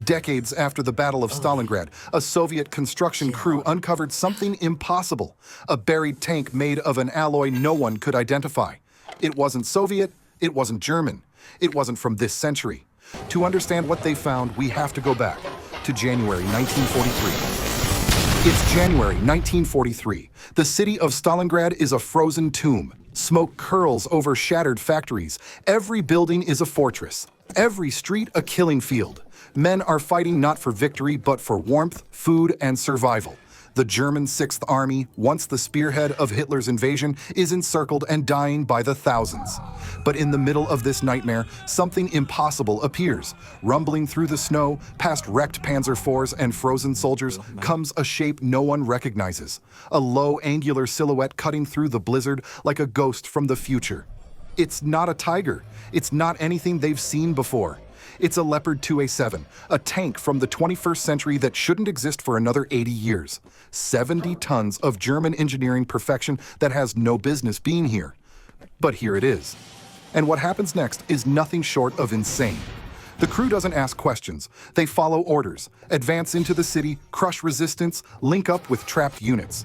Decades after the Battle of Stalingrad, a Soviet construction crew uncovered something impossible, a buried tank made of an alloy no one could identify. It wasn't Soviet, it wasn't German, it wasn't from this century. To understand what they found, we have to go back to January 1943. It's January 1943. The city of Stalingrad is a frozen tomb. Smoke curls over shattered factories. Every building is a fortress. Every street a killing field. Men are fighting not for victory, but for warmth, food, and survival. The German Sixth Army, once the spearhead of Hitler's invasion, is encircled and dying by the thousands. But in the middle of this nightmare, something impossible appears. Rumbling through the snow, past wrecked Panzer IVs and frozen soldiers, comes a shape no one recognizes. A low, angular silhouette cutting through the blizzard like a ghost from the future. It's not a tiger. It's not anything they've seen before. It's a Leopard 2A7, a tank from the 21st century that shouldn't exist for another 80 years. 70 tons of German engineering perfection that has no business being here. But here it is. And what happens next is nothing short of insane. The crew doesn't ask questions. They follow orders, advance into the city, crush resistance, link up with trapped units.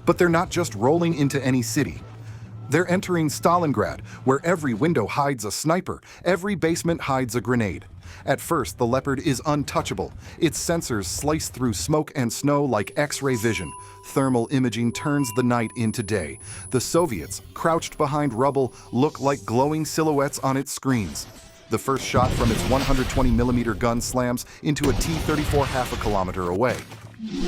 But they're not just rolling into any city. They're entering Stalingrad, where every window hides a sniper, every basement hides a grenade. At first, the Leopard is untouchable. Its sensors slice through smoke and snow like X-ray vision. Thermal imaging turns the night into day. The Soviets, crouched behind rubble, look like glowing silhouettes on its screens. The first shot from its 120mm gun slams into a T-34 half a kilometer away.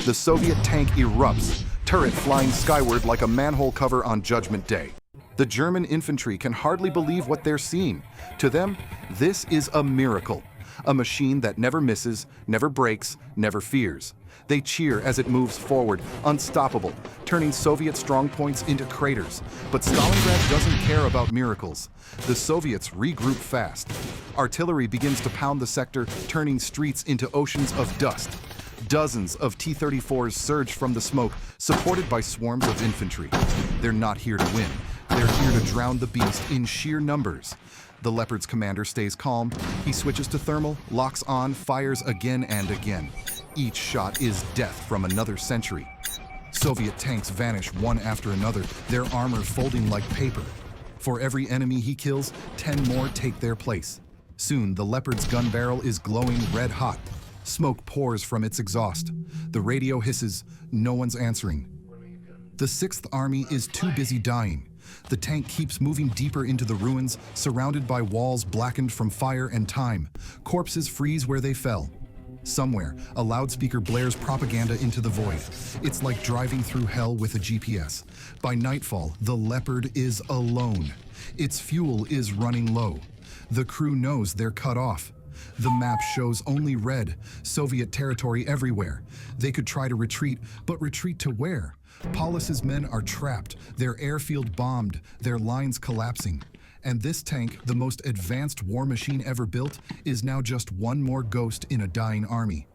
The Soviet tank erupts, turret flying skyward like a manhole cover on Judgment Day. The German infantry can hardly believe what they're seeing. To them, this is a miracle. A machine that never misses, never breaks, never fears. They cheer as it moves forward, unstoppable, turning Soviet strongpoints into craters. But Stalingrad doesn't care about miracles. The Soviets regroup fast. Artillery begins to pound the sector, turning streets into oceans of dust. Dozens of T-34s surge from the smoke, supported by swarms of infantry. They're not here to win. They're here to drown the beast in sheer numbers. The Leopard's commander stays calm. He switches to thermal, locks on, fires again and again. Each shot is death from another century. Soviet tanks vanish one after another, their armor folding like paper. For every enemy he kills, 10 more take their place. Soon, the Leopard's gun barrel is glowing red hot. Smoke pours from its exhaust. The radio hisses, no one's answering. The Sixth Army is too busy dying. The tank keeps moving deeper into the ruins, surrounded by walls blackened from fire and time. Corpses freeze where they fell. Somewhere, a loudspeaker blares propaganda into the void. It's like driving through hell with a GPS. By nightfall, the Leopard is alone. Its fuel is running low. The crew knows they're cut off. The map shows only red, Soviet territory everywhere. They could try to retreat, but retreat to where? Paulus's men are trapped, their airfield bombed, their lines collapsing. And this tank, the most advanced war machine ever built, is now just one more ghost in a dying army.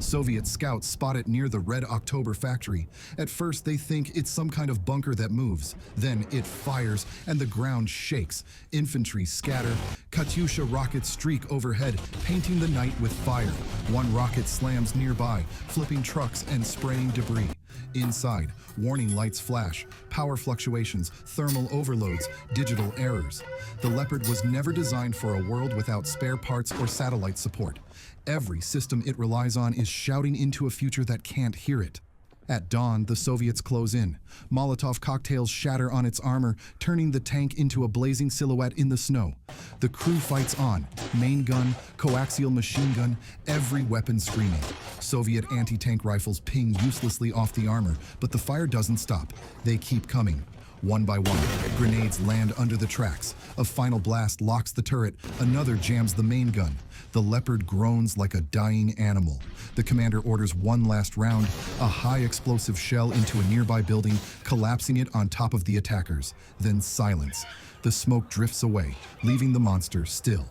Soviet scouts spot it near the Red October factory. At first, they think it's some kind of bunker that moves. Then it fires, and the ground shakes. Infantry scatter. Katyusha rockets streak overhead, painting the night with fire. One rocket slams nearby, flipping trucks and spraying debris. Inside, warning lights flash, power fluctuations, thermal overloads, digital errors. The Leopard was never designed for a world without spare parts or satellite support. Every system it relies on is shouting into a future that can't hear it. At dawn, the Soviets close in. Molotov cocktails shatter on its armor, turning the tank into a blazing silhouette in the snow. The crew fights on. Main gun, coaxial machine gun, every weapon screaming. Soviet anti-tank rifles ping uselessly off the armor, but the fire doesn't stop. They keep coming. One by one, grenades land under the tracks. A final blast locks the turret, another jams the main gun. The Leopard groans like a dying animal. The commander orders one last round, a high explosive shell into a nearby building, collapsing it on top of the attackers. Then silence. The smoke drifts away, leaving the monster still.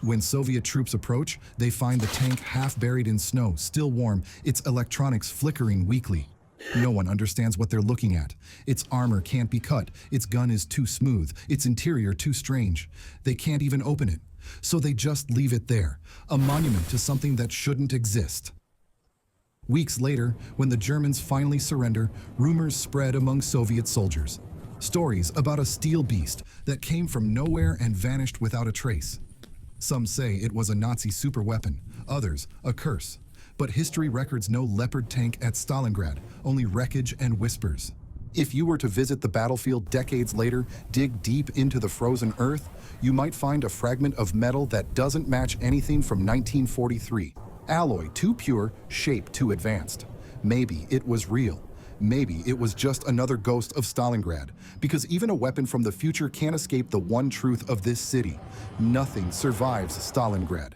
When Soviet troops approach, they find the tank half buried in snow, still warm, its electronics flickering weakly. No one understands what they're looking at. Its armor can't be cut, its gun is too smooth, its interior too strange. They can't even open it. So they just leave it there, a monument to something that shouldn't exist. Weeks later, when the Germans finally surrender, rumors spread among Soviet soldiers. Stories about a steel beast that came from nowhere and vanished without a trace. Some say it was a Nazi superweapon, others a curse. But history records no Leopard tank at Stalingrad, only wreckage and whispers. If you were to visit the battlefield decades later, dig deep into the frozen earth, you might find a fragment of metal that doesn't match anything from 1943. Alloy too pure, shape too advanced. Maybe it was real. Maybe it was just another ghost of Stalingrad, because even a weapon from the future can't escape the one truth of this city. Nothing survives Stalingrad.